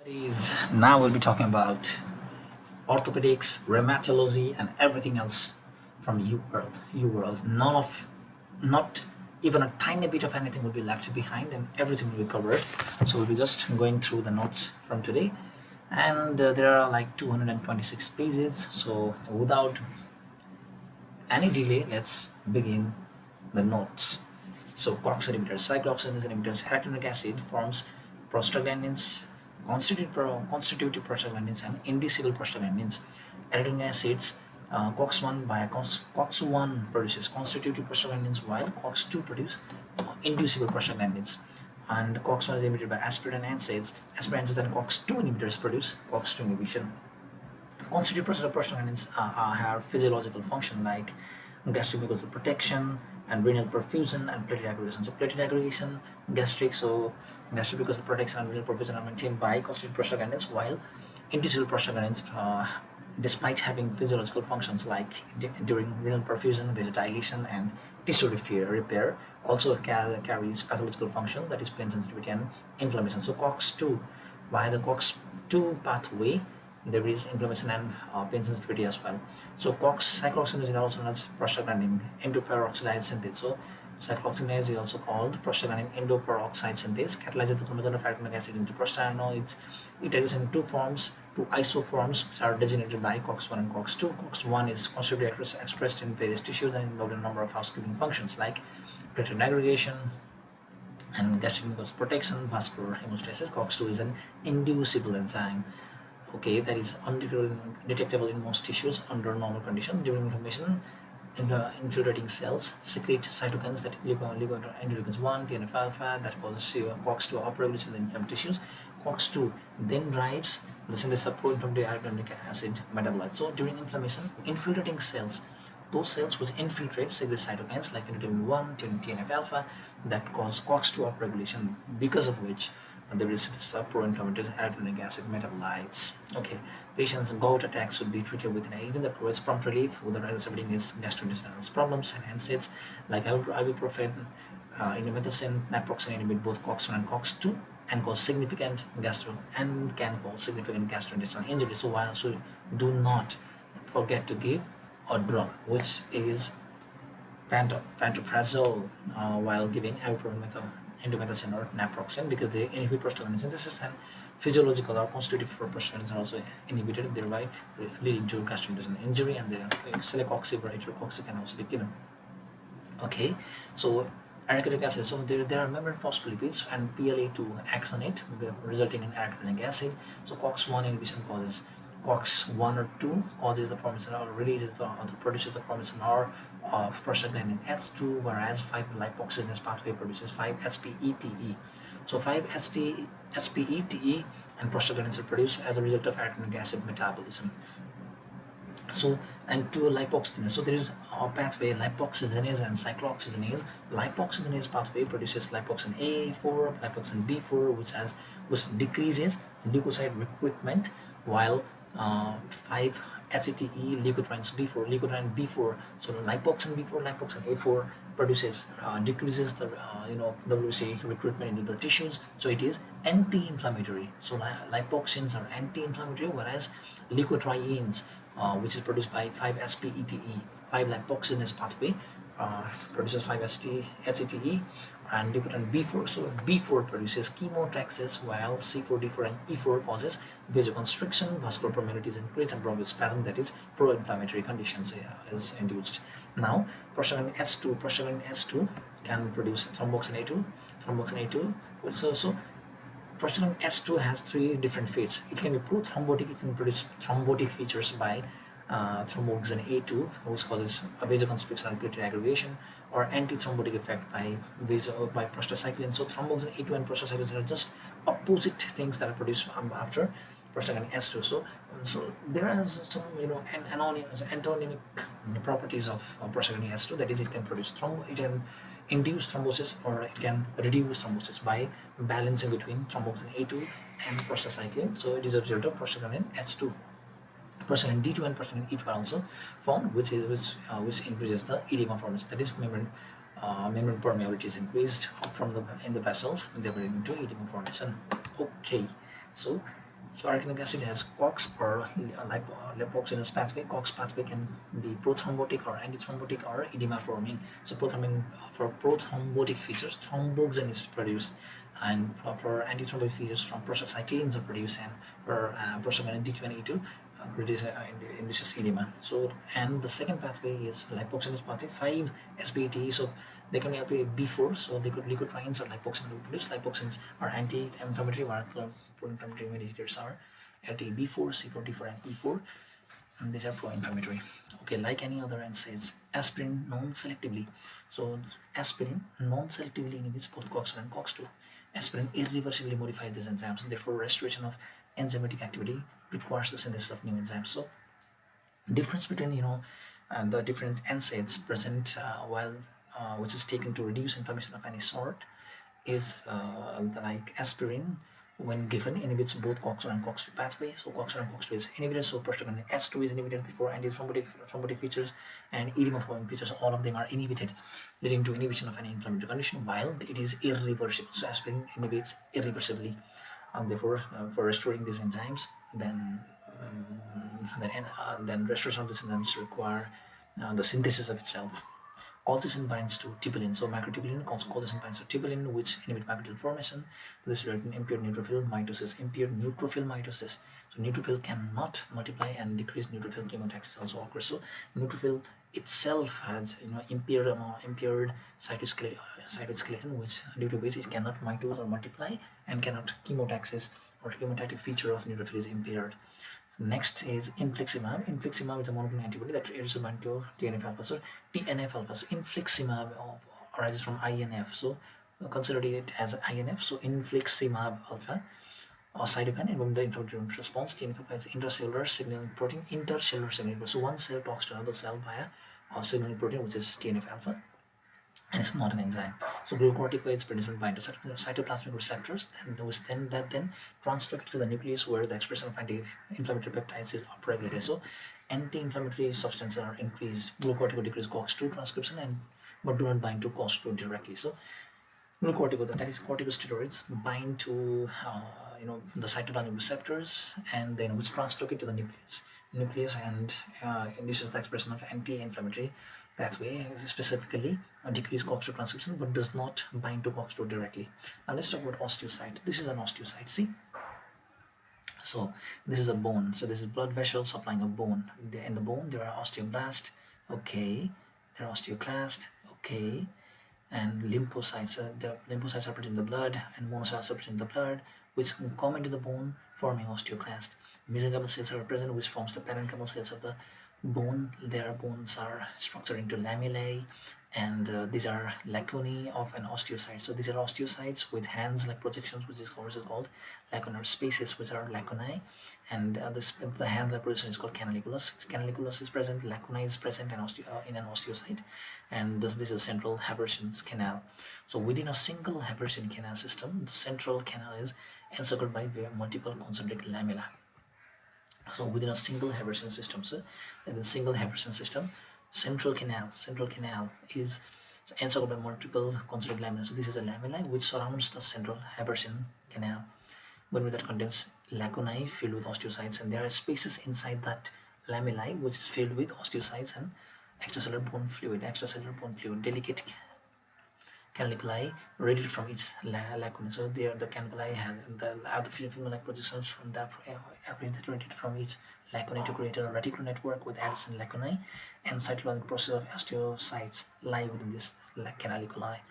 Is now we'll be talking about orthopedics, rheumatology, and everything else from UWorld. UWorld. Not even a tiny bit of anything will be left behind, and everything will be covered. So we'll be just going through the notes from today, and there are like 226 pages. So without any delay, let's begin the notes. So COX inhibitors, cyclooxygenase inhibitors, arachidonic acid forms prostaglandins, constitutive prostaglandins, and inducible prostaglandins. Arachidonic acids, COX-1 by COX-1 produces constitutive prostaglandins, while COX-2 produce inducible prostaglandins. And COX-1 is inhibited by aspirin NSAIDs. Aspirin NSAIDs and COX-2 inhibitors produce COX-2 inhibition. Constitutive prostaglandins have physiological function like gastric protection and renal perfusion and platelet aggregation. So platelet aggregation, gastric mucosal protection and renal perfusion are maintained by constitutive prostaglandins, while inducible prostaglandins, despite having physiological functions like during renal perfusion, vasodilation, and tissue repair, also carries pathological function, that is pain sensitivity and inflammation. So COX-2, by the COX-2 pathway, there is inflammation and pain sensitivity as well. So cyclooxygenase is also known as prostaglandin endoperoxidase synthase. So cyclooxygenase is also called prostaglandin endoperoxidase synthase, catalyzes the conversion of arachidonic acid into prostaglandin. It exists in two isoforms, which are designated by COX-1 and COX-2. COX-1 is constitutively expressed in various tissues and involved in a number of housekeeping functions like platelet aggregation and gastric mucosal protection, vascular hemostasis. COX-2 is an inducible enzyme, that is undetectable in most tissues under normal conditions. During inflammation, infiltrating cells secrete cytokines, that interleukins 1, TNF alpha, that causes COX-2 upregulation in the inflamed tissues. COX-2 then drives the synthesis of pro-inflammatory arachidonic acid metabolites. So during inflammation, infiltrating cells, those cells which infiltrate secrete cytokines like interleukin 1, TNF alpha, that cause COX-2 upregulation, because of which there is synthesis of pro-inflammatory arachidonic acid metabolites. Patients' gout attacks should be treated with an agent that provides prompt relief with the exacerbating its gastrointestinal problems, and NSAIDs like ibuprofen, indomethacin, naproxen inhibit both COX-1 and COX-2 and cause significant can cause significant gastrointestinal injury. So do not forget to give a drug which is pantoprazole while giving ibuprofen, indomethacin, or naproxen, because they inhibit prostaglandin synthesis, and physiological or constitutive prostaglandins are also inhibited, thereby leading to gastrointestinal injury, and the celecoxib or atirocoxib can also be given. So arachidonic acid, so there are membrane phospholipids, and PLA2 acts on it, resulting in arachidonic acid. So COX-1 inhibition causes COX-1 or 2 causes the formation or releases the produces the formation or of prostaglandin H2, whereas 5-lipoxygenase pathway produces 5-HPETE. So 5-HPETE and prostaglandins are produced as a result of arachidonic acid metabolism. So, and 2-lipoxygenase. So there is a pathway, lipoxygenase and cyclooxygenase. Lipoxygenase pathway produces lipoxin A4, lipoxin B4, which decreases leukocyte recruitment, while 5-HTE leukotriene B4. So lipoxin B4, lipoxin A4 produces decreases the WBC recruitment into the tissues. So it is anti-inflammatory. So lipoxins are anti-inflammatory, whereas leukotrienes, which is produced by 5-HPETE, 5-lipoxygenase pathway, produces 5-HTE and leukotriene B4. So B4 produces chemotaxis, while C4, D4, and E4 causes vasoconstriction, vascular permeability is increased, and bronchospasm, that is pro-inflammatory conditions is induced. Now prostaglandin H2 can produce thromboxane A2. So prostaglandin H2 has three different fates. It can be pro-thrombotic, it can produce thrombotic features by thromboxane A2, which causes a vasoconstriction and platelet aggregation, or anti-thrombotic effect by prostacyclin. So thromboxane A2 and prostacyclins are just opposite things that are produced after prostaglandin H2. So there are some antonymic properties of prostaglandin H2, that is, it can induce thrombosis, or it can reduce thrombosis by balancing between thromboxane A2 and prostacyclin. So it is a result of prostaglandin H2. Prostaglandin D2 and prostaglandin E2 are also found, which increases the edema formation, that is membrane permeability is increased in the vessels, and they leading to edema formation. So So arachidonic acid has COX or lipoxygenase pathway. COX pathway can be prothrombotic or antithrombotic or edema forming. So for prothrombotic features, thromboxane is produced, and for antithrombotic features, from prostacyclines are produced, and for prostaglandin D2 and E2 induces edema. So and the second pathway is lipoxygenase pathway, 5 SBT. So they can be B4, so leukotrienes or lipoxins can produce. Lipoxins are anti-inflammatory, while pro-inflammatory mediators are LTB4, C44, and E4, and these are pro-inflammatory. Okay, like any other NSAIDs, aspirin non-selectively. So aspirin non-selectively inhibits both COX-1 and COX-2. Aspirin irreversibly modifies these enzymes, therefore restoration of enzymatic activity requires the synthesis of new enzymes. So difference between the different NSAIDs present while which is taken to reduce inflammation of any sort is like aspirin, when given, inhibits both COX-1 and COX-2 pathway. So COX-1 and COX-2 is inhibited, so prostaglandin S2 is inhibited, therefore antithrombotic features and edema forming features, all of them are inhibited, leading to inhibition of any inflammatory condition, while it is irreversible. So aspirin inhibits irreversibly, and therefore for restoring these enzymes, then restoration of these enzymes require the synthesis of itself. Colchicine binds to tubulin, so macrotubulin. Colchicine binds to tubulin, which inhibit macrotubule formation. This results in impaired neutrophil mitosis. Impaired neutrophil mitosis. So neutrophil cannot multiply, and decreased neutrophil chemotaxis also occurs. So neutrophil itself has impaired cytoskeleton, which due to which it cannot mitose or multiply, and cannot chemotaxis, or chemotactic feature of neutrophil is impaired. Next is infliximab. Infliximab is a monoclonal antibody that is bound to TNF alpha. So TNF alpha. So infliximab arises from INF. So consider it as INF. So infliximab alpha or cytokine involving the inflammatory response. TNF alpha is intracellular signaling protein. Intercellular signaling protein. So one cell talks to another cell via a signaling protein, which is TNF alpha, and it's not an enzyme. So glucocorticoids principally bind to cytoplasmic receptors, and those then translocate to the nucleus, where the expression of anti-inflammatory peptides is upregulated. So anti-inflammatory substances are increased. Glucocorticoid decrease COX-2 transcription, but do not bind to COX-2 directly. So glucocorticoid, that is corticosteroids, bind to the cytoplasmic receptors, and then which translocate to the nucleus and induces the expression of anti-inflammatory pathway, specifically decrease COX-2 transcription, but does not bind to COX-2 directly. Now let's talk about osteocyte. This is an osteocyte. See, so this is a bone. So this is blood vessel supplying a bone. In the bone there are osteoblast, okay, there are osteoclast, okay, and lymphocytes. The lymphocytes are present in the blood, and monocytes are present in the blood, which come into the bone, forming osteoclast. Mesenchymal cells are present, which forms the parenchymal cells of the bone. Their bones are structured into lamellae, and these are lacunae of an osteocyte. So these are osteocytes with hands like projections, which is also called lacunar spaces, which are lacunae, and the hand like projection is called canaliculus. Canaliculus is present, lacunae is present in an osteocyte, and this is a central Haversian canal. So within a single Haversian canal system, the central canal is encircled by multiple concentric lamella. So within a single Haversian system, central canal is encircled by multiple concentric lamella. So this is a lamella which surrounds the central Haversian canal, bone that contains lacunae filled with osteocytes, and there are spaces inside that lamellae which is filled with osteocytes and extracellular bone fluid. Delicate caniculi radiate from its lacunae. So there the caniculi have the finger-like projections from that radiate from its lacunae to create a reticular network with adjacent lacunae, and cytoplasmic process of osteocytes lie within this caniculi.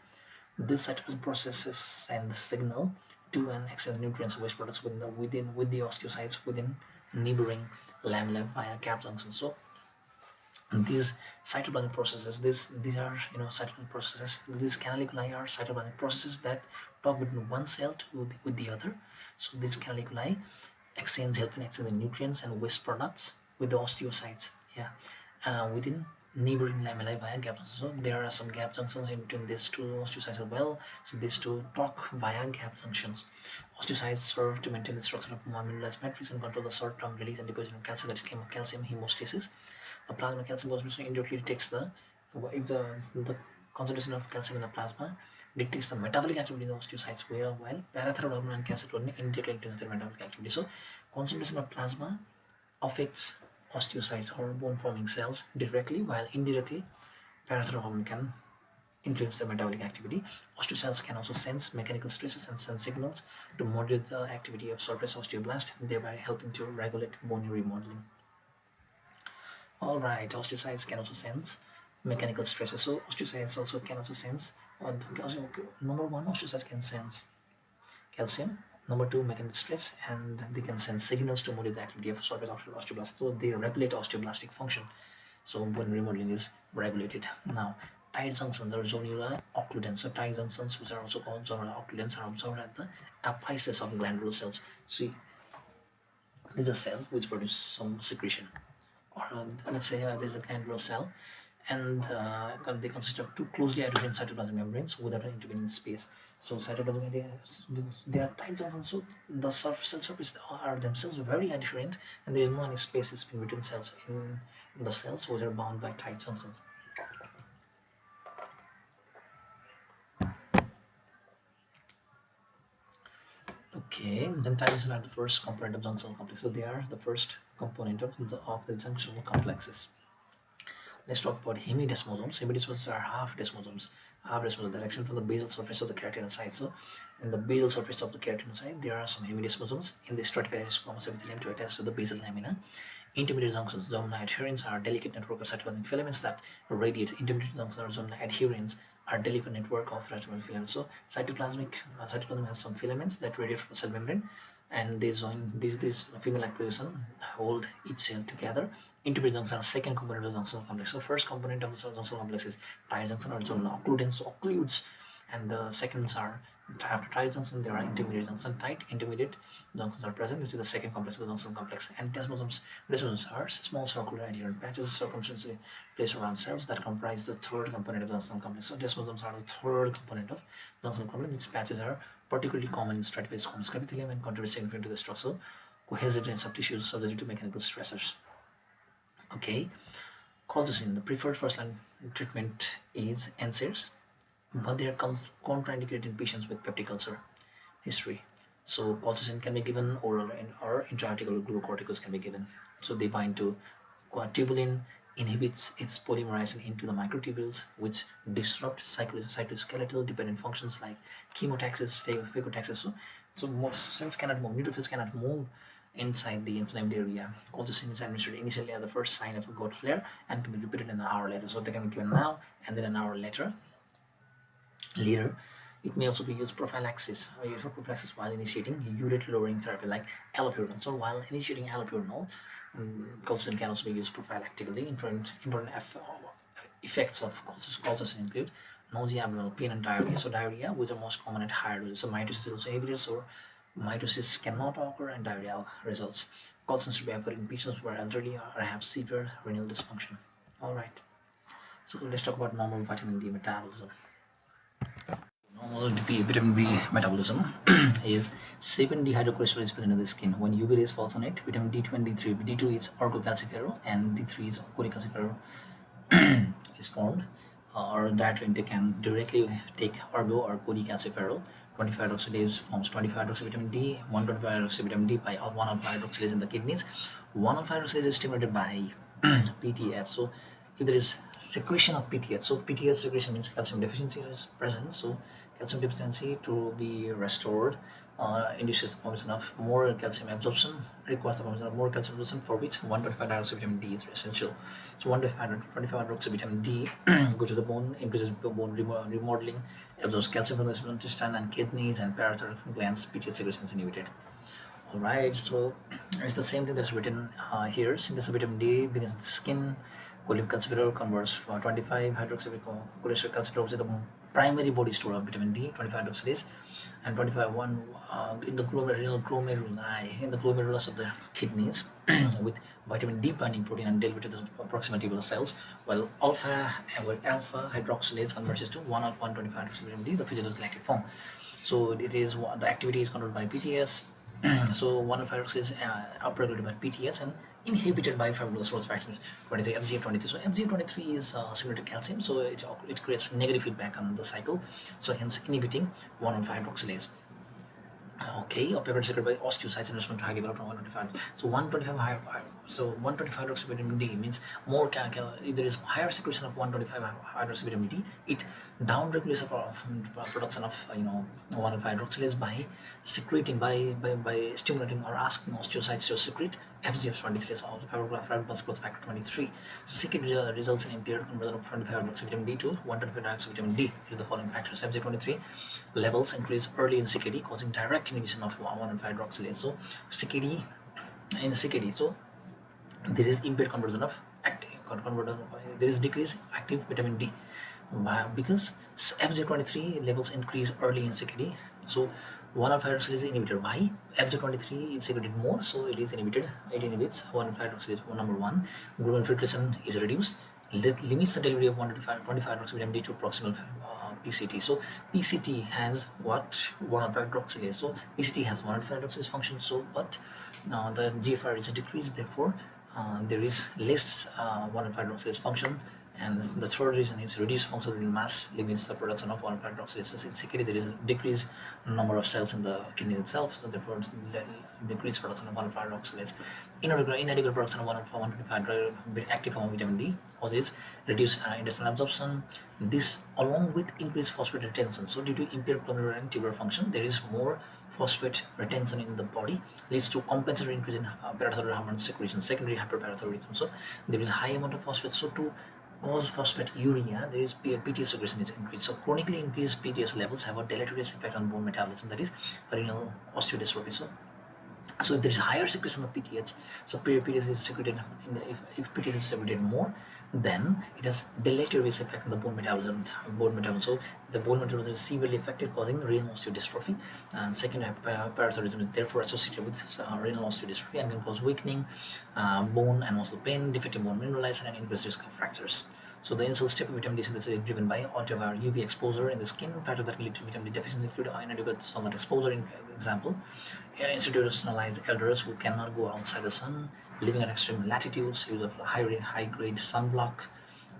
This cytoplasmic processes send signal to and exchange nutrients and waste products with the osteocytes within neighboring lamella via gap junctions. So these cytoplasmic processes, these are cytoplasmic processes. These canaliculi are cytoplasmic processes that talk between one cell with the other. So these canaliculi help in exchanging nutrients and waste products with the osteocytes. Yeah, within neighboring lamellae via gap junctions. So there are some gap junctions in between these two osteocytes as well. So these two talk via gap junctions. Osteocytes serve to maintain the structure of mineralized matrix and control the short-term release and deposition of calcium, that is calcium hemostasis. The plasma calcium concentration indirectly dictates the concentration of calcium in the plasma dictates the metabolic activity of the osteocytes, while parathyroid hormone and calcitonin indirectly influence their metabolic activity. So concentration of plasma affects osteocytes or bone forming cells directly, while indirectly parathyroid hormone can influence the metabolic activity. Osteocytes can also sense mechanical stresses and send signals to moderate the activity of surface osteoblasts, thereby helping to regulate bone remodeling. All right, osteocytes can also sense mechanical stresses. So osteocytes also can also sense. Number one, osteocytes can sense calcium. Number two, mechanical stress, and they can send signals to modulate the activity of surface osteoblasts. So they regulate osteoblastic function. So bone remodeling is regulated. Now, tight junctions or zonular occludents. So tight junctions, which are also called zonular occludents, are observed at the apices of glandular cells. See, these are cells which produce some secretion. Or let's say there's a glandular cell, and they consist of two closely adherent cytoplasmic membranes without an intervening space. So cytoplasmic membranes, they are tight junctions, so the cell surface are themselves very adherent, and there is no any spaces in between cells in the cells which are bound by tight junctions. Okay, then thyroids are the first component of junctional complex. So they are the first component of the junctional complexes. Let's talk about hemidesmosomes. Hemidesmosomes are half desmosomes. Half desmosomes that extend from the basal surface of the keratinocyte. So, in the basal surface of the keratinocyte, there are some hemidesmosomes in the stratified squamous epithelium to attach to the basal lamina. Intermediate junctions, zona adherens, are delicate network of cytoplasmic filaments that radiate. Intermediate junctions or zona adherens are delicate network of cytoplasmic filaments. So, cytoplasm has some filaments that radiate from the cell membrane, and they join these female-like position hold each cell together. Intermediate junction are second component of the junctional complex. So first component of the junctional complex is tight junction or zona occludens, occludes, and the seconds are after tight junction there are intermediate junction. Tight intermediate junctions are present, which is the second complex of the junctional complex. And desmosomes are small circular adherent patches circumferentially placed around cells that comprise the third component of the junctional complex. So desmosomes are the third component of junctional complex. These patches are particularly common in stratified squamous epithelium and contribute significantly to the structural cohesiveness of tissues subject to mechanical stressors. Okay, colchicine, the preferred first-line treatment is NSAIDs, but they are contraindicated in patients with peptic ulcer history. So colchicine can be given oral or intra-articular glucocorticoids can be given. So they bind to tubulin, inhibits its polymerization into the microtubules, which disrupt cytoskeletal dependent functions like chemotaxis, phagotaxis. So most cells cannot move, neutrophils cannot move inside the inflamed area. Colchicine is administered initially at the first sign of a gout flare and can be repeated an hour later. So they can be given now and then an hour later. It may also be used prophylaxis while initiating urate-lowering therapy like allopurinol. So while initiating allopurinol, colchicine can also be used prophylactically. Important effects of colchicine include nausea, abdominal pain, and diarrhea. So diarrhea, which are most common at higher doses. So mitosis is also inhibited, so mitosis cannot occur and diarrhea results. Colchicine should be avoided in patients who are elderly or have severe renal dysfunction. All right. So let's talk about normal vitamin D metabolism. Normal vitamin B metabolism is 7-dehydrocholesterol is present in the skin. When UV rays falls on it, vitamin D2 and D3. D2 is orthocalciferol and D3 is cholecalciferol is formed. Our dietary intake can directly take orgo or cholecalciferol. 25-hydroxylase forms 25-hydroxy vitamin D, 125-hydroxy vitamin D by 1-alpha-hydroxylase in the kidneys. 1-alpha-hydroxylase is stimulated by PTH. So if there is secretion of PTH, so PTH secretion means calcium deficiency is present. So calcium deficiency to be restored induces the formation of more calcium absorption, requires the formation of more calcium absorption, for which 125-hydroxy vitamin D is essential. So 125-hydroxy vitamin D goes to the bone, increases bone remodeling, absorbs calcium from the small intestine and kidneys and parathyroid glands. PTH secretion is inhibited. All right, so it's the same thing that's written here. Synthesis of vitamin D begins in the skin. Cholecalciferol converts for 25-hydroxycholecalciferol, which is the primary body store of vitamin D, 25-hydroxylase, and 25-1 in the glomeruli, in the glomerulus of the kidneys, with vitamin D binding protein and deal with the proximal tubular cells, while alpha hydroxylase converts to 1-alpha 125-hydroxy vitamin D, the physiological active form. So it is the activity is controlled by PTS. So 1-alpha-hydroxylase is upregulated by PTS and inhibited by fibrous growth factor 23, FGF23. So FGF23 is similar to calcium, so it creates negative feedback on the cycle. So hence inhibiting 1-alpha-hydroxylase. Okay, opiate secreted by osteocytes in response to high level of 125. So 125 so 125 hydroxyvitamin D means more if there is higher secretion of 125 hydroxyvitamin D, it down regulates the production of 125 hydroxylase by secreting by stimulating or asking osteocytes to secrete FGF23, so also fibroblast growth factor 23. So secret results in impaired conversion of 25 hydroxyvitamin D to 125 hydroxyvitamin D due to the following factors. FGF23 levels increase early in CKD, causing direct inhibition of 1,1,5 hydroxylase. So CKD in CKD, so there is impaired conversion of there is decreased active vitamin D. Why? Because FJ23 levels increase early in CKD. So one of hydroxylase is inhibited. Why? FJ23 is secreted more, so it is inhibited. It inhibits one of hydroxylase. Number one, global filtration is reduced. Limits the delivery of 125 hydroxyvitamin D to proximal PCT. So PCT has what? 105 hydroxylase. So PCT has 105 hydroxylase function. So but now the GFR is decreased. Therefore, there is less 105 hydroxylase function. And the third reason is reduced functional renal mass limits the production of 105 hydroxylase. In CKD, there is a decreased number of cells in the kidney itself, so therefore decreased production of 105 hydroxylase. Inadequate production of 125 active form of vitamin D causes reduced intestinal absorption. This along with increased phosphate retention. So due to impaired glomerular and tubular function, there is more phosphate retention in the body, leads to compensatory increase in parathyroid hormone secretion, secondary hyperparathyroidism. So there is a high amount of phosphate. So to cause phosphaturia, there is PTS secretion is increased. So chronically increased PTS levels have a deleterious effect on bone metabolism, that is renal osteodystrophy. So if there is higher secretion of PTH, so PTS is secreted if PTS is secreted more, then it has deleterious effect on the bone metabolism. So the bone metabolism is severely affected, causing renal osteodystrophy. And second, parathyroidism is therefore associated with renal osteodystrophy and can cause weakening, bone and muscle pain, defective bone mineralization, and increased risk of fractures. So the initial step of vitamin D synthesis is driven by ultraviolet UV exposure in the skin. Factors that lead to vitamin D deficiency include inadequate sunlight exposure. In example, institutionalized elders who cannot go outside the sun, living at extreme latitudes, use of high-grade sunblock,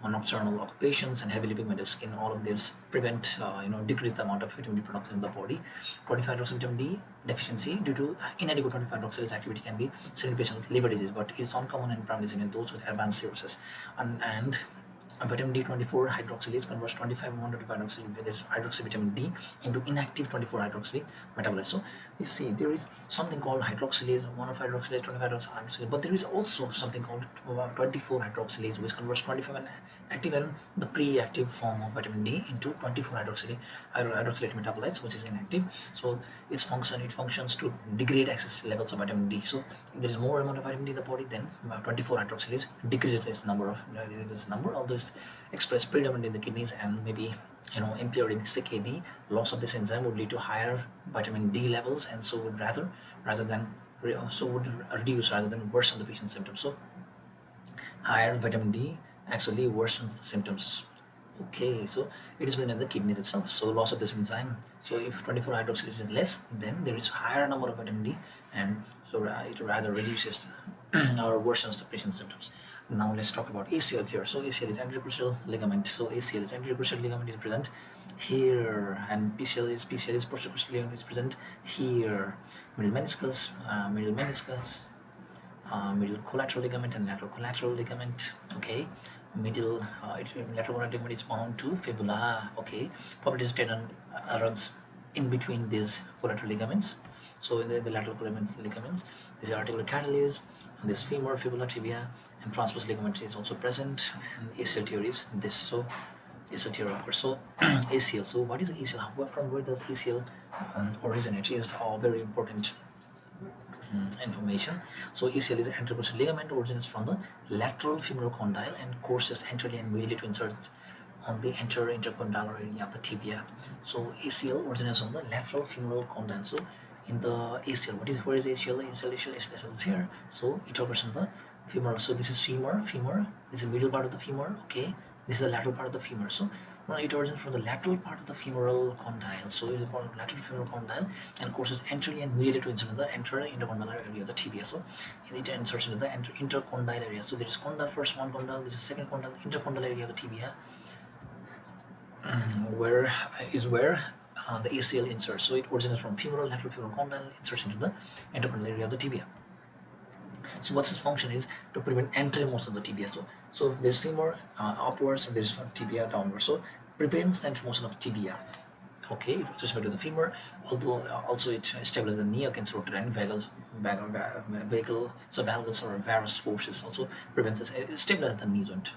nocturnal occupations, and heavily pigmented skin. All of these prevent, decrease the amount of vitamin D production in the body. 25 vitamin D deficiency due to inadequate 25 hydroxylase activity can be seen in patients with liver disease, but is uncommon and primarily seen in those with advanced cirrhosis. And vitamin D24 hydroxylase converts 25 125 hydroxyvitamin D into inactive 24 hydroxy metabolite. So you see there is something called hydroxylase, 105 hydroxylase, 25 hydroxylase, but there is also something called 24 hydroxylase, which converts 25 and active and the pre-active form of vitamin D into 24 hydroxylate metabolites, which is inactive. So it functions to degrade excess levels of vitamin D. So if there is more amount of vitamin D in the body, then 24 hydroxylase decreases this number, although it's expressed predominantly in the kidneys and maybe impaired in CKD. Loss of this enzyme would lead to higher vitamin D levels, and so would reduce rather than worsen the patient's symptoms. So higher vitamin D actually worsens the symptoms. Okay, so it is present in the kidneys itself. So loss of this enzyme. So if 24 hydroxylase is less, then there is higher number of vitamin D, and so it rather reduces or worsens the patient's symptoms. Now let's talk about ACL here. So ACL is anterior cruciate ligament. So ACL is anterior cruciate ligament is present here, and PCL is posterior cruciate ligament is present here. Middle meniscus, middle collateral ligament and lateral collateral ligament. Okay, lateral collateral ligament is bound to fibula. Okay, popliteal tendon runs in between these collateral ligaments. So in the lateral ligaments, this is articular catalase, and this femur, fibula, tibia, and transverse ligament is also present, and ACL theory is this. So ACL theory occurs. So ACL. So what is ACL? From where does ACL originate? It is all very important information. So ACL is an anterior cruciate ligament, originates from the lateral femoral condyle and courses anteriorly and medially to insert on the anterior intercondyle area of the tibia. So ACL originates from the lateral femoral condyle. So in the ACL, where is ACL? ACL is here. So it occurs in the femoral. So this is femur. This is the middle part of the femur. Okay, this is the lateral part of the femur. So it originates from the lateral part of the femoral condyle. So it is called lateral femoral condyle and courses anteriorly and medially to insert in the anterior intercondylar area of the tibia. So it inserts into the intercondyle area. So there is condyle first, one condyle. This is second condyle, intercondyle area of the tibia, where the ACL insert. So it originates from femoral, lateral femoral condyle, inserts into the intercondyle area of the tibia. So what's its function is to prevent entry motion of the tibia. So if there's femur upwards and there's tibia downwards. So prevents the entry motion of tibia. Okay, with respect to the femur, although also it stabilizes the knee against rotator and valgus or varus forces. Also prevents it stabilizes the knee joint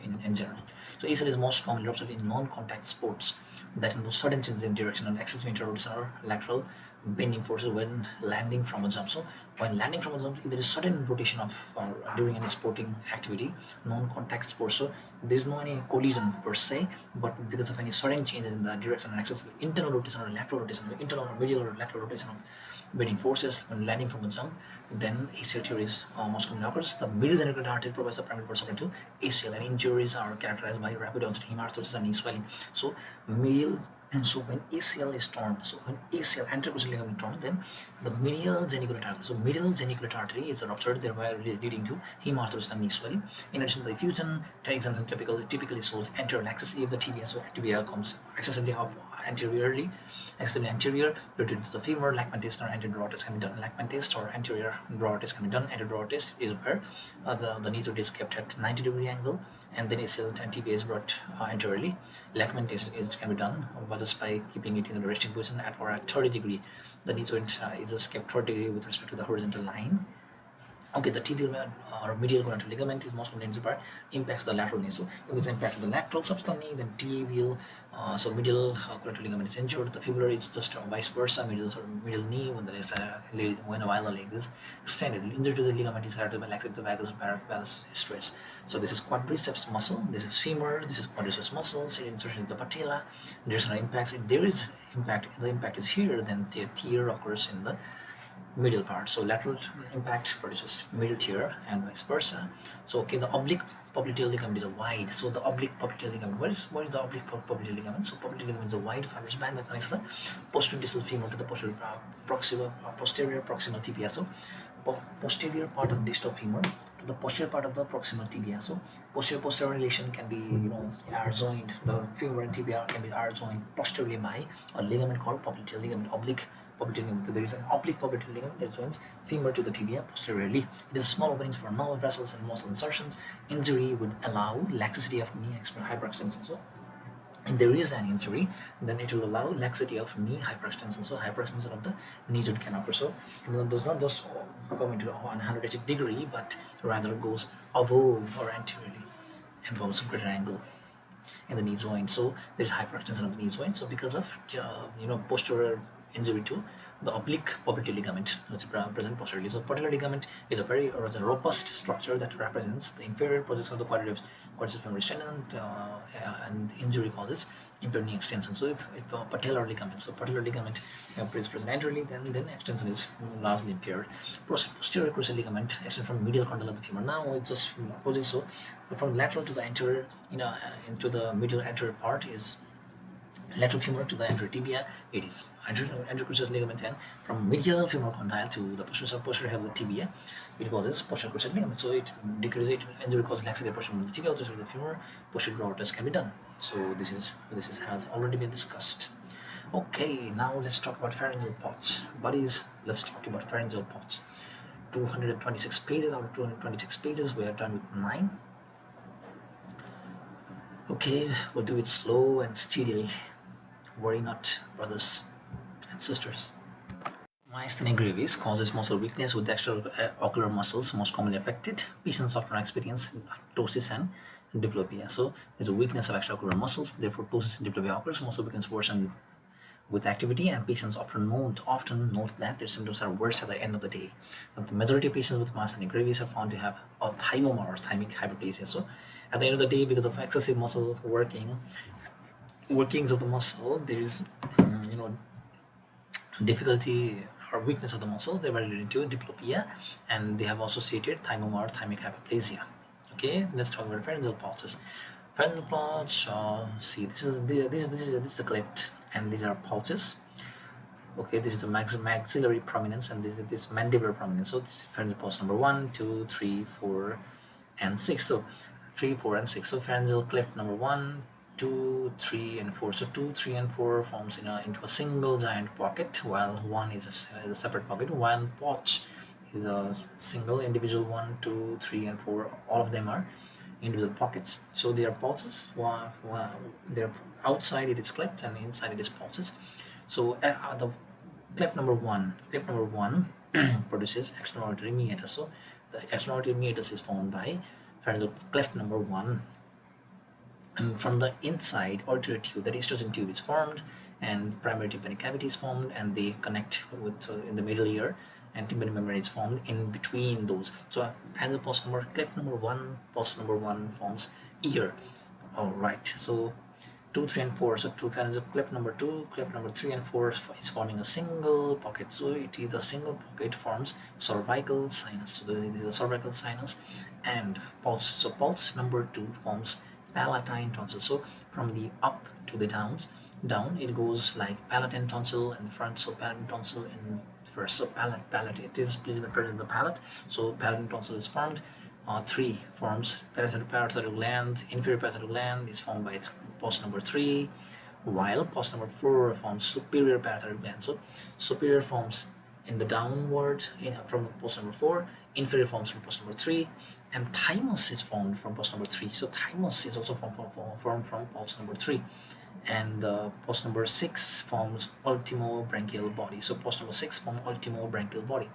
in general. So ACL is most commonly observed in non-contact sports that involve sudden changes in direction and excessive interrotation or lateral bending forces when landing from a jump. So when landing from a jump, there is sudden rotation of during any sporting activity, non-contact sports. So there's no any collision per se, but because of any sudden changes in the direction and excessive internal rotation or lateral rotation, or internal or medial or lateral rotation of bending forces when landing from a jump, then ACL tear is most commonly occurs. The middle genicular artery provides the primary supply to ACL, and injuries are characterized by rapid onset hemarthrosis and knee swelling. So medial. And so when ACL is torn, so when ACL anterocruciate ligament is torn, then the medial geniculate artery. So medial geniculate artery is ruptured, thereby leading to hemarthrosis and knee swelling. In addition, the effusion example typically shows anterior laxity of the tibia. So tibia comes excessively up anteriorly, excessively anterior, related to the femur. Lachman test or anterior draw test can be done. Lachman test or anterior draw test can be done. Anterior draw test is where the knee joint is kept at 90-degree angle, and then ACL and tibia is brought anteriorly. Lachman test can be done just by keeping it in the resting position at or at 30 degree. The knee joint is just kept 30 degree with respect to the horizontal line. Okay, the tibial or medial collateral ligament is most commonly part impacts the lateral knee. So if this impact the lateral subs of the knee, then tibial, so medial collateral ligament is injured. The fibular is just vice versa, medial knee when the legs when a while the leg is extended. Injury to the ligament is characterized by laxity of the vagus or varus stress. So this is quadriceps muscle, this is femur, this is quadriceps muscle. So insertion is the patella. There's no impacts. If there is impact, the impact is here, then the tear occurs in the middle part. So lateral impact produces middle tear and vice versa. So okay, the oblique popliteal ligament is a wide. So the oblique popliteal ligament, what is the oblique popliteal ligament? So popliteal ligament is a wide fibrous band that connects the posterior distal femur to the posterior proximal tibia. So posterior part of distal femur to the posterior part of the proximal tibia. So posterior relation can be are joined. The femur and tibia can be are joined posteriorly by a ligament called popliteal ligament, oblique popliteal ligament. So there is an oblique popliteal ligament that joins femur to the tibia posteriorly. It is small openings for nerve vessels and muscle insertions. Injury would allow laxity of knee hyperextension. So if there is an injury, then it will allow laxity of knee hyperextension. So hyperextension of the knee joint can occur. So it does not just come into 180 degree, but rather goes above or anteriorly and forms a greater angle in the knee joint. So there is hyperextension of the knee joint. So because of posterior injury to the oblique popliteal ligament, which is present posteriorly. So popliteal ligament is a very robust structure that represents the inferior projection of the quadriceps femoris tendon, and injury causes impaired knee extension. So if patellar ligament is present anteriorly, then extension is largely impaired. Posterior cruciate ligament extends from medial condyle of the femur. Now it's just opposite. So from lateral to the anterior, into the middle anterior part is lateral femur to the anterior tibia, it is anterior cruciate ligament, and from medial femoral condyle to the posterior half of the tibia, it causes posterior cruciate ligament. So it decreases injury causes laxity of the tibia, to the femur, posterior draw test can be done. So this has already been discussed. Okay, now let's talk about pharyngeal pots. Buddies, let's talk about pharyngeal pots. 226 pages out of 226 pages, we are done with 9. Okay, we'll do it slow and steadily. Worry not, brothers and sisters. Myasthenia gravis causes muscle weakness with the extraocular muscles most commonly affected. Patients often experience ptosis and diplopia. So there's a weakness of extraocular muscles, therefore ptosis and diplopia occurs. Muscle weakness worsen with activity, and patients often note that their symptoms are worse at the end of the day. But the majority of patients with myasthenia gravis are found to have a thymoma or thymic hyperplasia. So at the end of the day, because of excessive muscle workings of the muscle, there is difficulty or weakness of the muscles. They were related to diplopia, and they have associated thymoma or thymic hyperplasia. Okay, let's talk about pharyngeal pouches. Pharyngeal pouch. See, this is the cleft, and these are pouches. Okay, this is the maxillary prominence, and this mandibular prominence. So this is pharyngeal pouch number 1, 2, 3, 4, and 6. So 3, 4, and 6. So pharyngeal cleft number 1, 2, 3, and 4. So 2, 3, and 4 forms into a single giant pocket, while 1 is a separate pocket. One pouch is a single individual 1, 2, 3, and 4. All of them are individual pockets. So they are pouches. They're outside it is cleft and inside it is pouches. So the cleft number one produces external auditory meatus. So the external auditory meatus is formed by pharyngeal cleft number 1, and from the inside auditory tube, the digestion tube is formed, and primary tympanic cavity is formed, and they connect with in the middle ear, and tympanic membrane is formed in between those. So pharyngeal pulse number cleft number 1, pulse number 1 forms ear. All right. So 2, 3, and 4. So two pharyngeal cleft number 2, cleft number 3, and 4 is forming a single pocket. So it is the single pocket forms cervical sinus. So this is a cervical sinus and pulse. So pulse number 2 forms palatine tonsil. So from the up to the down it goes like palatine tonsil in front. So palatine tonsil in first. So palate. It is placed in the palate. So palatine tonsil is formed. 3 forms parasitic gland. Inferior parasitic gland is formed by pulse number 3, while pulse number 4 forms superior parasitic gland. So superior forms in the downward from pulse number 4, inferior forms from pulse number 3, and thymus is formed from pulse number 3. So thymus is also formed from pulse number 3. And pulse number 6 forms ultimobranchial body. So pulse number 6 forms ultimobranchial body.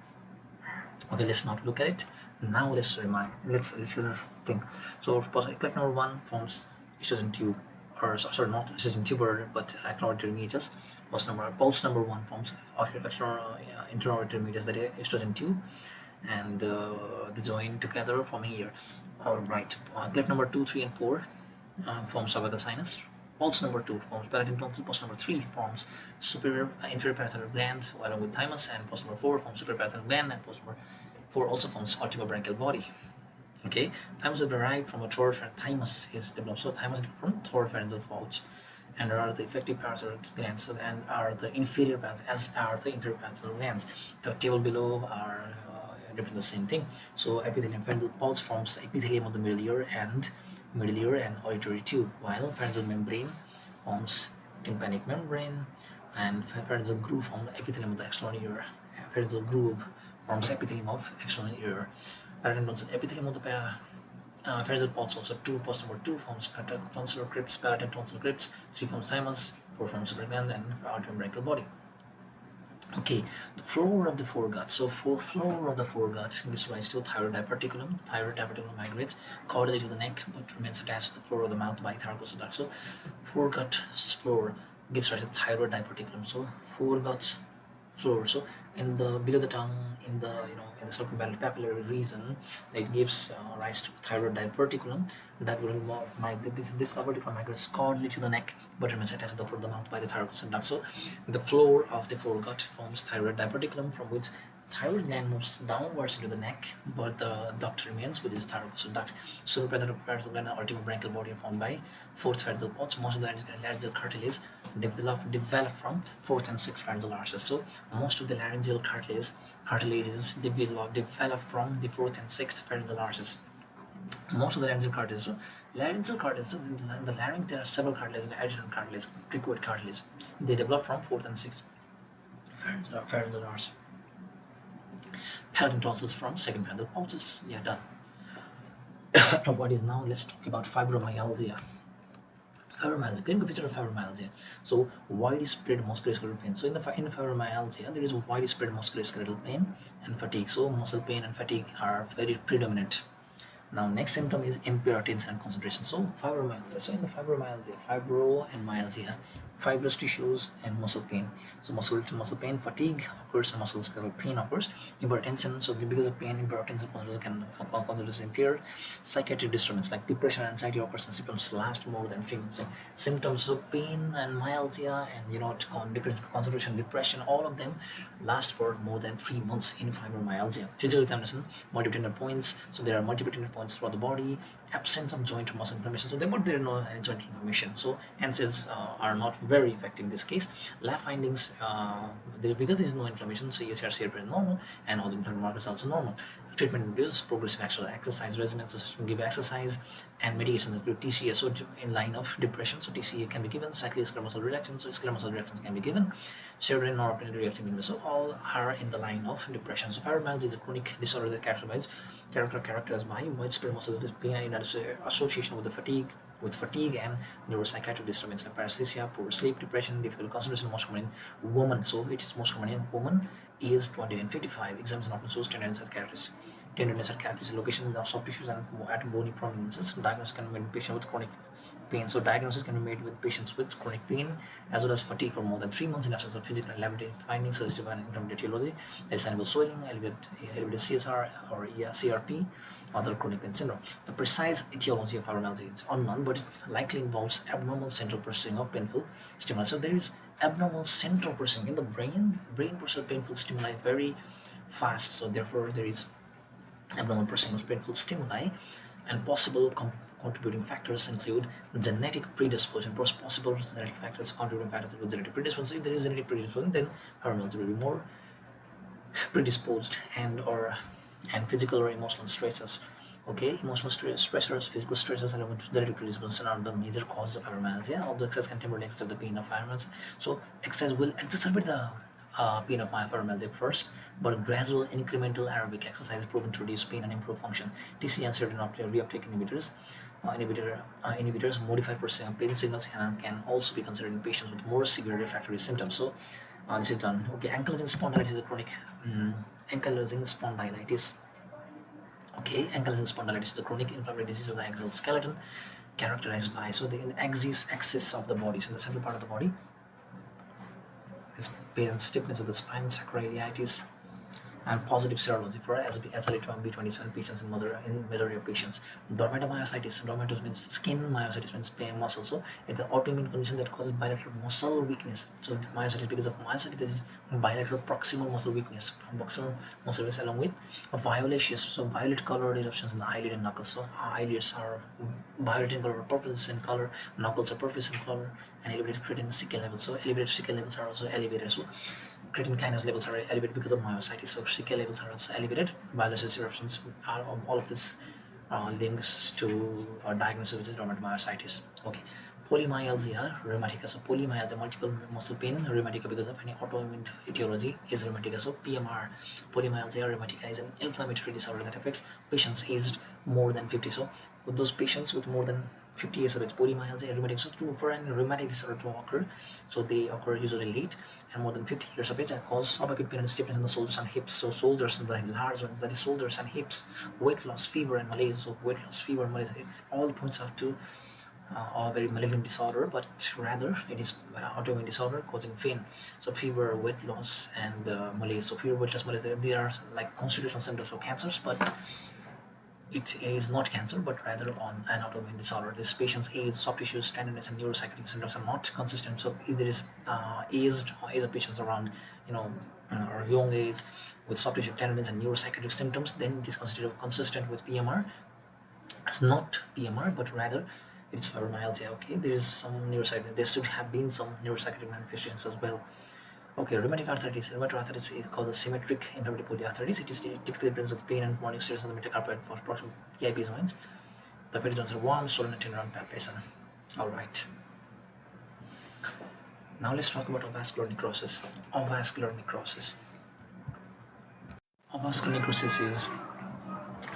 Okay, let's not look at it. Now let's just think. So cleft number 1 forms estrogen tube, or sorry, not estrogen tuber, but actinoid meatus. Pulse number 1 forms interauditory meatus, that is estrogen tube, and the join together forming ear. All right. Cleft number 2, 3, and 4 forms cervical sinus. Pulse number 2 forms palatine tonsil. Pulse number 3 forms inferior parotid gland along with thymus, and pulse number 4 forms superior parotid gland, and pulse number 4 also forms ultimobranchial body. Okay, thymus is derived from a third thymus is developed. So thymus is developed from third pharyngeal pouch, and are the effective parotid glands, and are the inferior parotid glands. The table below are represent the same thing. So epithelium pharyngeal pouch forms epithelium of the middle ear and auditory tube, while pharyngeal membrane forms tympanic membrane, and pharyngeal groove forms epithelium of the external ear. Pharyngeal groove forms epithelium of external ear. Palatine tonsil epithelium of the pharyngeal pouch also 2. Pulse number 2 forms tonsillar crypts, palatine tonsil crypts. 3 forms thymus, 4 forms superior gland, and ultimobranchial body. Okay, the floor of the foregut. So floor of the foregut gives rise to thyroid diverticulum. Thyroid diverticulum migrates caudally to the neck, but remains attached to the floor of the mouth by thyroid duct. So foregut's floor gives rise to thyroid diverticulum. So foregut's floor. So in the below the tongue, in the circumpallid papillary region, it gives rise to thyroid diverticulum. This diverticulum migrates caudally to the neck, but remains attached to the floor of the mouth by the thyroid duct. So the floor of the foregut forms thyroid diverticulum, from which thyroid gland moves downwards into the neck, but the duct remains, which is thyroid duct. Supraparietal gland and ultimobranchial body are formed by fourth pharyngeal pouch. Most of the laryngeal cartilage develop from fourth and sixth pharyngeal arches. So most of the laryngeal cartilages develop from the fourth and sixth pharyngeal arches. Most of the laryngeal cartilage. So laryngeal cartilage. So in the larynx there are several cartilages: adjacent cartilage, cricoid cartilage. They develop from fourth and sixth pharyngeal arch. Palatine tonsils from second pharyngeal pouches. Yeah, done. What is now? Let's talk about fibromyalgia. Fibromyalgia, clinical feature of fibromyalgia. So widespread musculoskeletal pain. So in fibromyalgia, there is widespread musculoskeletal pain and fatigue. So muscle pain and fatigue are very predominant. Now next symptom is impaired attention and concentration. So fibromyalgia. So in the fibromyalgia, fibro and myalgia, fibrous tissues and muscle pain. So muscle pain, fatigue occurs, and musculoskeletal pain occurs. Impaired attention. So because of pain, impaired attention, concentration is impaired. Psychiatric disturbance like depression, anxiety occurs, and symptoms last more than 3 months. So symptoms of pain and myalgia and concentration, depression, all of them last for more than 3 months in fibromyalgia. Physical examination, multiple tender points. So there are multiple tender points throughout the body. Absence of joint or muscle inflammation. So there is no joint inflammation. So NSAIDs are not very effective in this case. Lab findings, because there is no inflammation, so ESR is normal, and all the internal markers are also normal. Treatment includes progressive actual exercise regimen, so give exercise, and medications include TCA. So in line of depression, so TCA can be given. Cyclic skeletal muscle reduction, so skeletal muscle reductions can be given. Serotonin, norepinephrine, reactive immune, so all are in the line of depression. So fibromyalgia is a chronic disorder that characterized by widespread muscle pain and association with the fatigue and neuropsychiatric disturbance like paresthesia, poor sleep, depression, difficult concentration, most common in women. So it is most common in women age 20 and 55. Exams often shows tenderness as characteristics. Tenderness and characteristics, location in the soft tissues and at bony prominences. Diagnosis can be made in patients with chronic pain. So diagnosis can be made with patients with chronic pain as well as fatigue for more than 3 months in absence of physical and laboratory findings suggestive and intermittent etiology. There is enable swelling, elevated CSR or CRP, other chronic pain syndrome. The precise etiology of fibromyalgia is unknown, but it likely involves abnormal central processing of painful stimuli. So there is abnormal central processing in the brain. Brain processes painful stimuli very fast. So therefore, there is abnormal processing of painful stimuli, and possible contributing factors include genetic predisposition. Possible genetic factors, contributing factors include genetic predisposition. If there is genetic predisposition, then fibromyalgia will be more predisposed, and physical or emotional stresses. Okay, emotional stressors, physical stressors, along with genetic predisposition are the major causes of fibromyalgia. Although exercise can temporarily exacerbate the pain of fibromyalgia, so exercise will exacerbate the pain of fibromyalgia first, but gradual incremental aerobic exercise is proven to reduce pain and improve function. TCA and certain reuptake inhibitors modify processing of pain signals and can also be considered in patients with more severe refractory symptoms. So this is done. Okay, ankylosing spondylitis is a chronic ankylosing spondylitis. Okay, ankylosing spondylitis is a chronic inflammatory disease of the ankle skeleton characterized by the axis of the body, so in the central part of the body, is pain and stiffness of the spine, sacroiliitis, and positive serology for SLE-B27 patients in majority of patients. Dermatomyositis. Dermatos means skin, myositis means pain muscle. So it's an autoimmune condition that causes bilateral muscle weakness. So the myositis, because of myositis, there is bilateral proximal muscle weakness. Proximal muscle weakness along with a violaceous, so violet colored eruptions in the eyelid and knuckles. So eyelids are violet in color, purplish in color, knuckles are purplish in color, and elevated creatine sickle levels. So elevated sickle levels are also elevated. So creatine kinase levels are elevated because of myositis. So sickle levels are also elevated. Violaceous eruptions are all of this links to diagnosis which is dermatomyositis. Okay. Polymyalgia rheumatica. So polymyalgia, multiple muscle pain, rheumatica because of any autoimmune etiology is rheumatica. So PMR, polymyalgia rheumatica, is an inflammatory disorder that affects patients aged more than 50. So with those patients with more than 50 years of age, polymyalgia rheumatic. So for a rheumatic disorder to occur, so they occur usually late and more than 50 years of age, and cause subacute pain and stiffness in the shoulders and hips. So shoulders and the large ones, that is shoulders and hips, weight loss, fever, and malaise. So weight loss, fever, and malaise, it all points out to a very malignant disorder, but rather it is autoimmune disorder causing pain. So fever, weight loss, and malaise. So fever, weight loss, malaise, they are like constitutional symptoms of cancers, but it is not cancer, but rather on an autoimmune disorder. This patient's age, soft tissues, tenderness, and neuropsychiatric symptoms are not consistent. So if there is aged patients around, or young age with soft tissue tenderness and neuropsychiatric symptoms, then it is considered consistent with PMR. It's not PMR, but rather it's fibromyalgia. Okay, there is some neuropsychiatric. There should have been some neuropsychiatric manifestations as well. Okay, rheumatoid arthritis. Rheumatoid arthritis is causes symmetric inflammatory polyarthritis. It is typically presents with pain and morning stiffness on the metacarpal for proximal PIP joints. The petty joints are warm, swollen, and tender on palpation. All right. Now let's talk about avascular necrosis. Avascular necrosis. Avascular necrosis is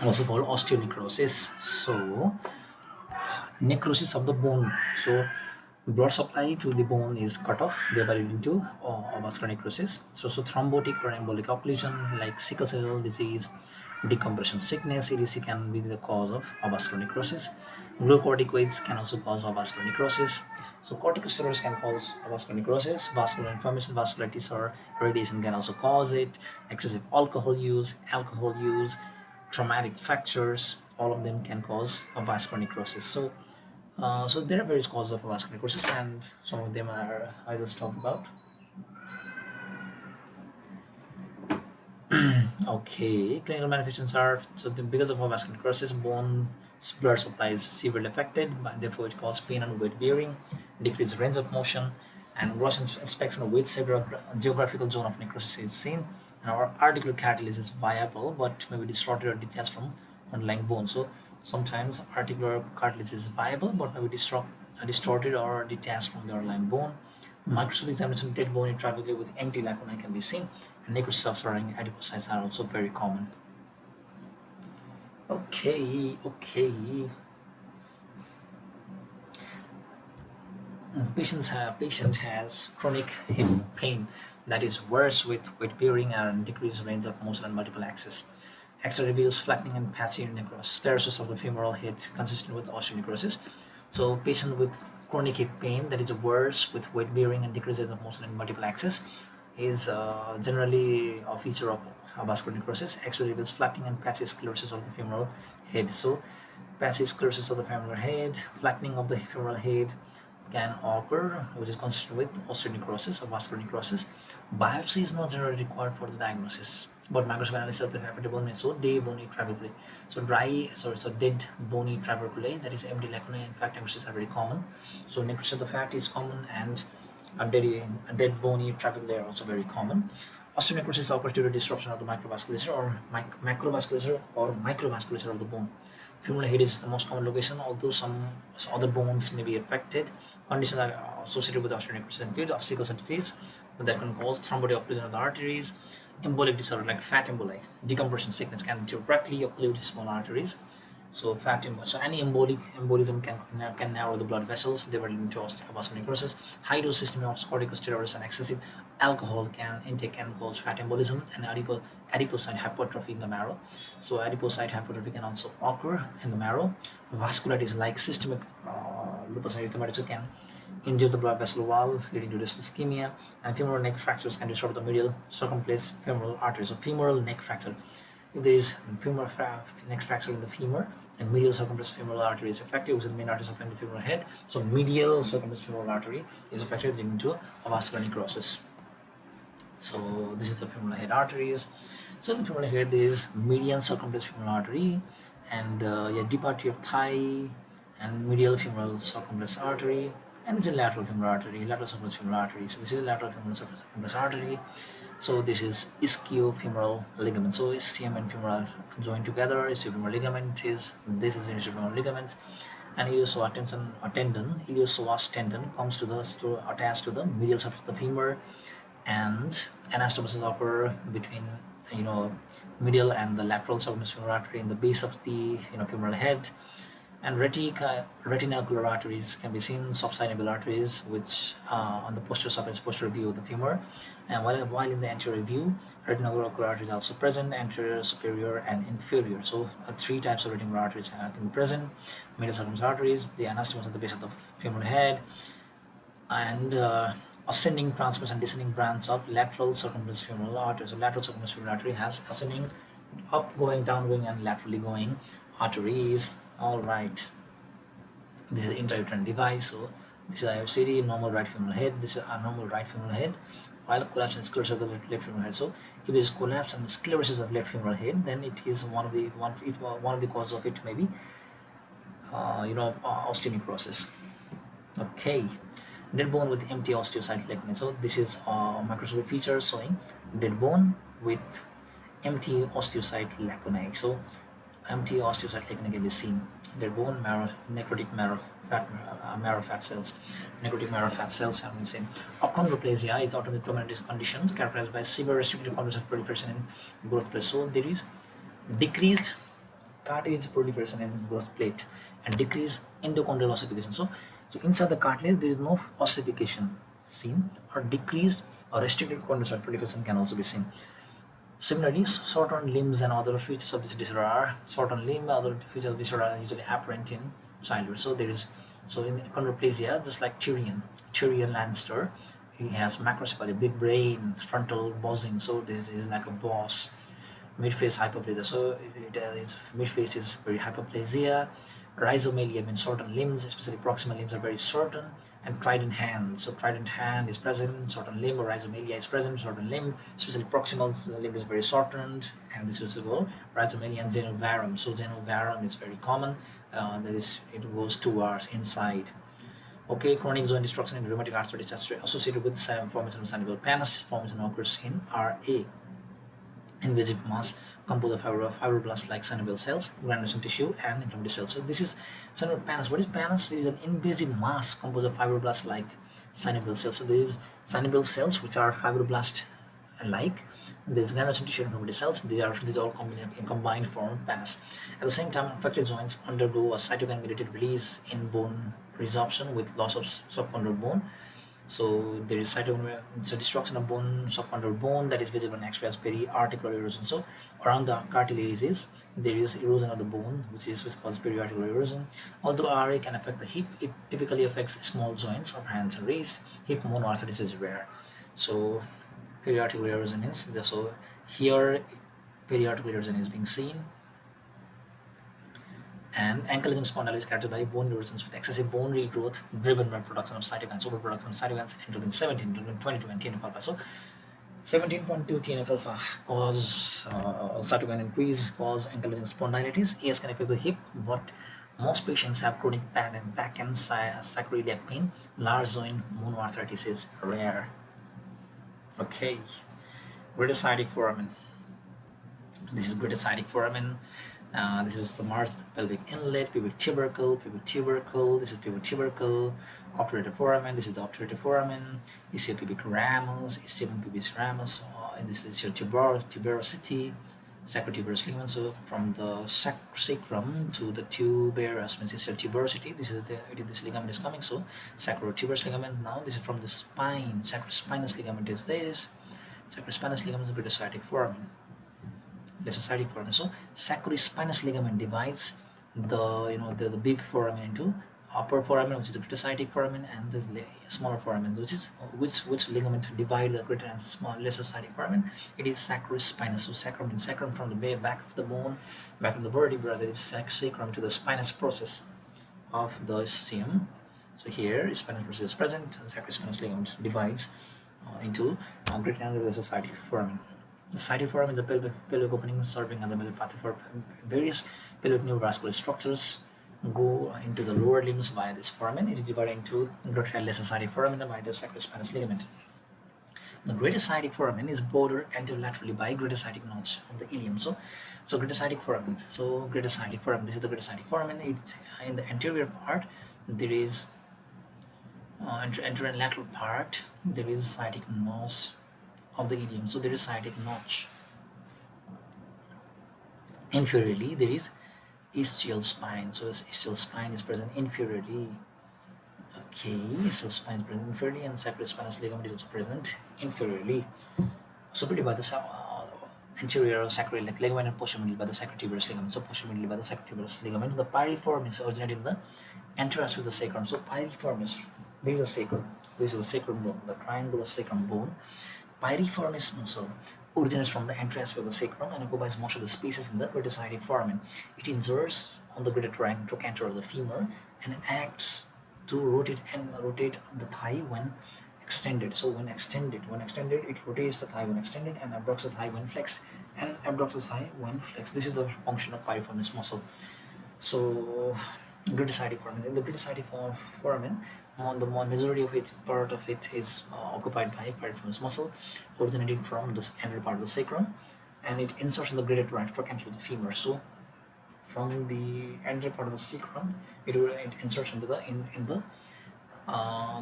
also called osteonecrosis. So necrosis of the bone. So blood supply to the bone is cut off, thereby leading to avascular necrosis. So thrombotic or embolic occlusion like sickle cell disease, decompression sickness, EDC can be the cause of avascular necrosis. Glucocorticoids can also cause avascular necrosis. So corticosteroids can cause avascular necrosis. Vascular inflammation, vasculitis, or radiation can also cause it. Excessive alcohol use, traumatic fractures, all of them can cause avascular necrosis. So there are various causes of vascular necrosis, and some of them I just talked about. Okay, clinical manifestations are because of vascular necrosis, bone blood supply is severely affected, but therefore it causes pain and weight bearing, decreased range of motion, and gross inspection of which severe geographical zone of necrosis is seen. And our articular cartilage is viable but may be distorted or detached from underlying bone. So sometimes articular cartilage is viable but may be distorted or detached from the underlying bone. Microscopic examination dead bony trabeculae with empty lacunae can be seen, and necrosis of surrounding adipocytes are also very common. Okay. Patient has chronic hip pain that is worse with weight bearing and decreased range of motion and multiple axis. X-ray reveals flattening and patchy necrosis, sclerosis of the femoral head consistent with osteonecrosis. So patient with chronic hip pain that is worse with weight bearing and decreased range of motion and multiple axis is generally a feature of vascular necrosis. X-ray reveals flattening and patchy sclerosis of the femoral head. So patchy sclerosis of the femoral head, flattening of the femoral head can occur, which is consistent with osteonecrosis or vascular necrosis. Biopsy is not generally required for the diagnosis, but microscopic analysis of the affected bone may show dead bony trabeculae. So dead bony trabeculae, that is empty lacunae and fat necrosis are very common. So necrosis of the fat is common, and a dead bony trabeculae are also very common. Osteonecrosis occurs due to disruption of the microvasculature or macrovasculature or microvasculature of the bone. Femoral head is the most common location, although some other bones may be affected. Conditions are associated with osteonecrosis include of sickle cell disease that can cause thrombotic occlusion of the arteries, embolic disorder like fat emboli, decompression sickness can directly occlude small arteries. So any embolism can narrow the blood vessels, they were leading to osteovascular necrosis. High dose system of corticosteroids and excessive alcohol intake can cause fat embolism and adipocyte hypertrophy in the marrow. So adipocyte hypertrophy can also occur in the marrow. Vasculitis like systemic lupus erythematosus can injure the blood vessel wall, leading to distal ischemia, and femoral neck fractures can disrupt the medial circumflex femoral artery. So femoral neck fracture. If there is neck fracture in the femur, then medial circumflex femoral artery is affected, which is the main artery supplying the femoral head. So medial circumflex femoral artery is affected, leading to a vascular necrosis. So this is the femoral head arteries. So the femoral head is median circumflex femoral artery, and deep artery of thigh, and medial femoral circumflex artery, and this is lateral femoral artery, lateral circumflex femoral artery. So this is lateral femoral circumflex artery. So this is ischiofemoral ligament. So ischium and femoral joined together. Ischiofemoral ligament is this is ischiofemoral ligament, and iliopsoas tendon comes to attach to the medial surface of the femur, and anastomosis occur between you know medial and the lateral submucous femoral artery in the base of the femoral head. And retinacular arteries can be seen, subsynovial arteries, which on the posterior surface, posterior view of the femur. And while in the anterior view, retinacular arteries are also present, anterior, superior, and inferior. So three types of retinacular arteries can be present: medial circumflex arteries, the anastomosis at the base of the femoral head, and ascending transverse and descending branch of lateral circumflex femoral artery. So lateral circumflex femoral artery has ascending, upgoing, downgoing, and laterally going arteries. All right. This is the intrauterine device. So this is IFCD, normal right femoral head. This is a normal right femoral head. While collapse and sclerosis of the left femoral head. So if there is collapse and sclerosis of left femoral head, then it is one of the causes of it may be osteonecrosis. Okay, dead bone with empty osteocyte lacunae. So this is a microscopic feature showing dead bone with empty osteocyte lacunae. So empty osteocyte lacunae can be seen. Dead bone, necrotic marrow fat cells. Necrotic marrow fat cells have been seen. Achondroplasia is automatic dominant conditions characterized by severe restricted chondrocyte proliferation in growth plate. So there is decreased cartilage proliferation in growth plate and decreased endochondral ossification. So inside the cartilage there is no ossification seen, or decreased or restricted chondrocyte proliferation can also be seen. Similarly, short-on limbs and other features of this disorder are other features of this disorder are usually apparent in childhood. So in achondroplasia, just like Tyrion Lannister, he has macrocephaly, big brain, frontal bossing. So this is like a boss. Midface hyperplasia. So its midface is very hyperplasia. Rhizomelia means shortened limbs, especially proximal limbs are very shortened, and trident hand. So trident hand is present, shortened limb, or rhizomelia is present, shortened limb, especially proximal limb is very shortened, and this is called rhizomelia. And xenovarum. So xenovarum is very common. That is, it goes towards inside. Okay, chronic joint destruction in rheumatic arthritis associated with formation of synovial pannus. Formation occurs in RA. invasive mass composed of fibroblasts like synovial cells, granulation tissue, and inflammatory cells. So this is synovial panels. What is panels? It is an invasive mass composed of fibroblasts like synovial cells. So there is synovial cells which are fibroblast like. There's granulation tissue and inflammatory cells. These all combined form panels. At the same time, affected joints undergo a cytokine-mediated release in bone resorption with loss of subchondral bone. So there is so destruction of bone, subchondral bone, that is visible in X-ray as periarticular erosion. So around the cartilages, there is erosion of the bone, which causes periarticular erosion. Although RA can affect the hip, it typically affects small joints of hands and wrists. Hip monoarthritis is rare. So periarticular erosion is so here periarticular erosion is being seen. And ankylosing spondylitis characterized by bone erosions with excessive bone regrowth driven by production of cytokines, overproduction of cytokines, interleukin 17, interleukin 22, and TNF alpha. So 17.2 TNF alpha cause cytokine increase, cause ankylosing spondylitis. AS can affect the hip, but most patients have chronic back and sacroiliac pain. Large joint monoarthritis is rare. Okay, greatosciatic foramen. This is greatosciatic foramen. This is the margin of pelvic inlet, pubic tubercle, this is pubic tubercle, obturator foramen, this is the obturator foramen, ischiopubic ramus, ischium pubis ramus, and this is your tuberosity, sacrotuberous ligament. So from the sacrum to the tuberous means it's your tuberosity. This ligament is coming. So sacrotuberous ligament. Now this is from the spine. Sacrospinous ligament is this. Sacrospinous ligament is a greatosciatic foramen. Lesser foramen. So sacrospinous ligament divides the big foramen into upper foramen, which is the greatosciatic foramen, and the smaller foramen, which ligament divide the greater and small lesser sciatic foramen. It is sacrospinous. So sacrum means sacrum from the back of the bone, back of the vertebra. That is sacrum to the spinous process of the ischium. So here spinous process is present. The sacrospinous ligament divides into greater and lesser sciatic foramen. The sciatic foramen is a pelvic opening serving as a middle path for various pelvic neurovascular structures go into the lower limbs via this foramen. It is divided into greater and lesser sciatic foramen by the sacrospinous ligament. The greatosciatic foramen is bordered anterolaterally by greatosciatic notch of the ilium. So greatosciatic foramen. So greatosciatic foramen. This is the greatosciatic foramen. In the anterior part there is anterior and lateral part there is sciatic notch of the ilium. So there is sciatic notch. Inferiorly there is ischial spine. So this ischial spine is present inferiorly. Okay, ischial spine is present inferiorly, and sacrospinous ligament is also present inferiorly. Supported by the anterior sacroiliac ligament and posteriorly by the sacrotuberous ligament. So posteriorly by the sacrotuberous ligament. The piriformis originated in the anterior aspect of the sacrum. So piriformis, there is a sacrum. This is the sacrum bone, the triangular sacrum bone. Piriformis muscle originates from the anterior aspect of the sacrum and occupies most of the spaces in the greatosciatic foramen. It inserts on the greater trochanter of the femur and acts to rotate the thigh when extended. So when extended, it rotates the thigh when extended and abducts the thigh when flexed. This is the function of piriformis muscle. So greatosciatic foramen. In the greatosciatic foramen, the majority of part of it is occupied by piriformis muscle, originating from the anterior part of the sacrum, and it inserts in the greater trochanter of the femur. So from the anterior part of the sacrum, it inserts into the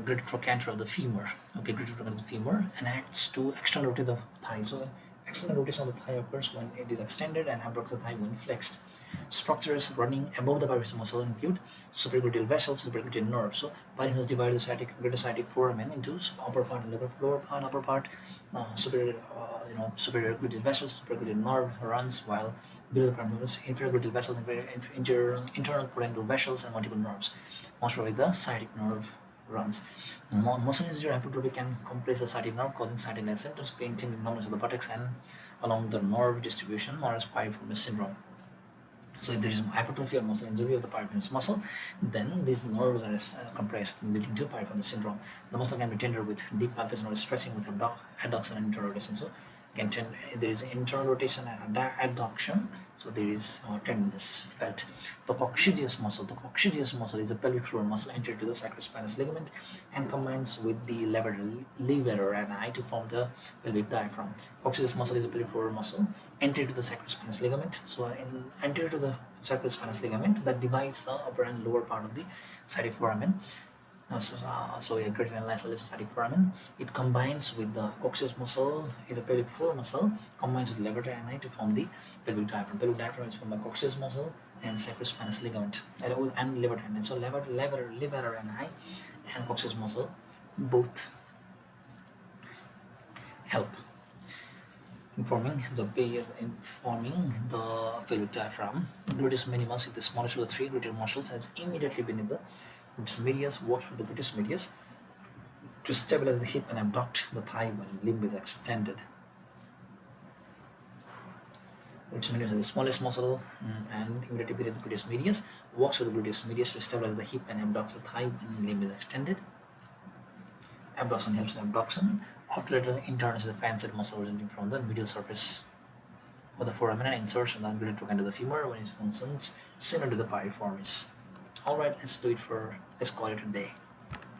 greater trochanter of the femur. Okay, greater trochanter of the femur, and acts to external rotate the thigh. So external rotation of the thigh occurs when it is extended and abducts the thigh when flexed. Structures running above the piriformis muscle include supragluteal vessels, supragluteal nerve. So piriformis divide the greatosciatic foramen into upper part and lower part. Upper part, superior gluteal vessels, supragluteal nerve runs, while below the piriformis, inferior gluteal vessels, internal pudendal vessels, and multiple nerves. Most probably the sciatic nerve runs. Muscle injury or hypertrophy can compress the sciatic nerve, causing sciatic-like symptoms, pain, tingling, numbness of the buttocks, and along the nerve distribution, known as piriformis syndrome. So if there is hypertrophy or muscle injury of the piriformis muscle, then these nerves are compressed, leading to piriformis syndrome. The muscle can be tender with deep palpation or stretching with adduction and interrotation. So There is internal rotation and adduction, so there is tenderness felt. The coccygeus muscle. The coccygeus muscle is a pelvic floor muscle anterior to the sacrospinous ligament and combines with the levator ani to form the pelvic diaphragm. Coccygeus muscle is a pelvic floor muscle anterior to the sacrospinous ligament. So in anterior to the sacrospinous ligament that divides the upper and lower part of the sciatic foramen. A greater than life sciatic foramen. It combines with the coccygeus muscle, is a pelvic floor muscle, combines with levator ani to form the pelvic diaphragm. Pelvic diaphragm is formed by coccygeus muscle and sacrospinous ligament and levator ani. So levator ani and coccygeus muscle both help in forming the pelvic diaphragm. Gluteus minimus is the smallest of the three gluteal muscles and it's immediately beneath the gluteus medius. Works with the gluteus medius to stabilize the hip and abduct the thigh when limb is extended. Gluteus medius is the smallest muscle and immediately beneath the gluteus medius. Works with the gluteus medius to stabilize the hip and abducts the thigh when limb is extended. Abduction helps in abduction. Obturator internus is the fan set muscle originating from the medial surface of the foramen and inserts on the ungulated into the femur when it functions similar to the piriformis. Alright, let's call it a day.